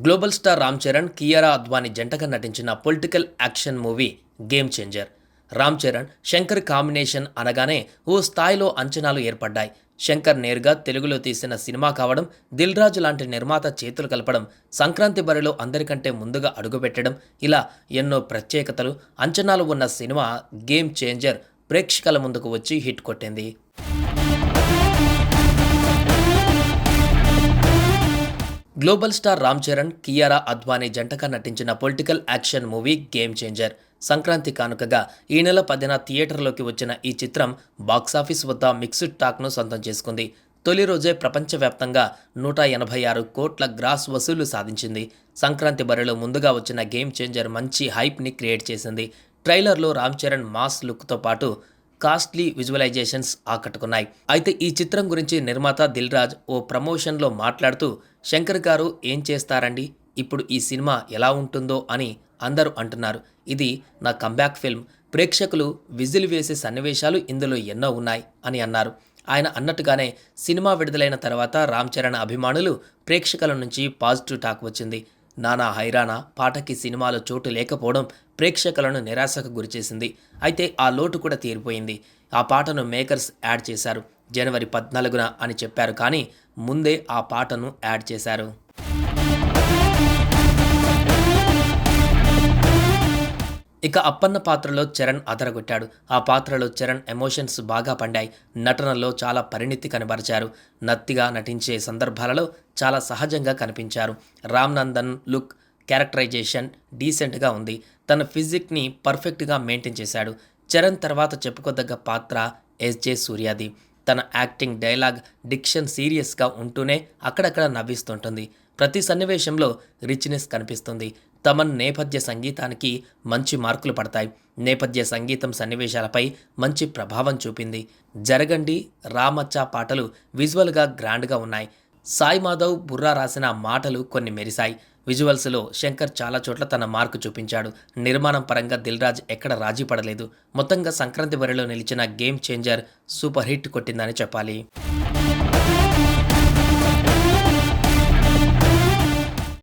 Global star Ram Charan, Kiara Advani జంటగా నటించిన political action movie game changer. Ram Charan, Shankar combination అనగానే ఓ స్థాయిలో అంచనాలు ఏర్పడ్డాయి. శంకర్ నేరుగా తెలుగులో తీసిన సినిమా కావడం, దిల్ రాజు లాంటి నిర్మాత చేతులు కలపడం, సంక్రాంతి బరిలో అందరికంటే ముందుగా అడుగుపెట్టడం, ఇలా ఎన్నో ప్రత్యేకతలు, అంచనాలు ఉన్న సినిమా గేమ్ చేంజర్ ప్రేక్షకుల ముందుకు వచ్చి హిట్ కొట్టింది. గ్లోబల్ స్టార్ రామ్ చరణ్, కియారా అద్వానీ జంటగా నటించిన political action movie game changer. Sankranti కానుకగా ఈ నెల 10న థియేటర్లోకి వచ్చిన ఈ చిత్రం బాక్సాఫీస్ వద్ద మిక్స్డ్ టాక్ను సొంతం చేసుకుంది. తొలి రోజే ప్రపంచవ్యాప్తంగా 186 కోట్ల గ్రాస్ వసూళ్లు సాధించింది. సంక్రాంతి బరిలో ముందుగా వచ్చిన గేమ్ చేంజర్ మంచి హైప్ని క్రియేట్ చేసింది. ట్రైలర్లో రామ్ చరణ్ మాస్ లుక్తో పాటు కాస్ట్లీ విజువలైజేషన్స్ ఆకట్టుకున్నాయి. అయితే ఈ చిత్రం గురించి నిర్మాత దిల్ రాజు ఓ ప్రమోషన్లో మాట్లాడుతూ, శంకర్ గారు ఏం చేస్తారండి, ఇప్పుడు ఈ సినిమా ఎలా ఉంటుందో అని అందరూ అంటున్నారు. ఇది నా కంబ్యాక్ ఫిల్మ్. ప్రేక్షకులు విజిల్ వేసే సన్నివేశాలు ఇందులో ఎన్నో ఉన్నాయి అని అన్నారు. ఆయన అన్నట్టుగానే సినిమా విడుదలైన తర్వాత రామ్ చరణ్ అభిమానులు, ప్రేక్షకుల నుంచి పాజిటివ్ టాక్ వచ్చింది. నానా హైరానా పాటకి సినిమాలో చోటు లేకపోవడం ప్రేక్షకులను నిరాశకు గురిచేసింది. అయితే ఆ లోటు కూడా తీరిపోయింది. ఆ పాటను మేకర్స్ యాడ్ చేశారు. జనవరి 14న అని చెప్పారు, కానీ ముందే ఆ పాటను యాడ్ చేశారు. ఇక అప్పన్న పాత్రలో చరణ్ అదరగొట్టాడు. ఆ పాత్రలో చరణ్ ఎమోషన్స్ బాగా పండాయి. నటనలో చాలా పరిణితి కనబరిచారు. నత్తిగా నటించే సందర్భాలలో చాలా సహజంగా కనిపించారు. రామ్ నందన్ లుక్, క్యారెక్టరైజేషన్ డీసెంట్గా ఉంది. తన ఫిజిక్ని పర్ఫెక్ట్గా మెయింటైన్ చేశాడు. చరణ్ తర్వాత చెప్పుకోదగ్గ పాత్ర ఎస్జే సూర్యాది. తన యాక్టింగ్, డైలాగ్, డిక్షన్ సీరియస్గా ఉంటూనే అక్కడక్కడ నవ్విస్తుంటుంది. ప్రతి సన్నివేశంలో రిచ్నెస్ కనిపిస్తుంది. తమన్ నేపథ్య సంగీతానికి మంచి మార్కులు పడతాయి. నేపథ్య సంగీతం సన్నివేశాలపై మంచి ప్రభావం చూపింది. జరగండి, రామచ్చ పాటలు విజువల్గా గ్రాండ్గా ఉన్నాయి. సాయి మాధవ్, బుర్రా రాసిన మాటలు కొన్ని మెరిశాయి. విజువల్స్లో శంకర్ చాలా చోట్ల తన మార్కు చూపించాడు. నిర్మాణం పరంగా దిల్ రాజు ఎక్కడ రాజీ పడలేదు. మొత్తంగా సంక్రాంతి బరిలో నిలిచిన గేమ్ చేంజర్ సూపర్ హిట్ కొట్టిందని చెప్పాలి.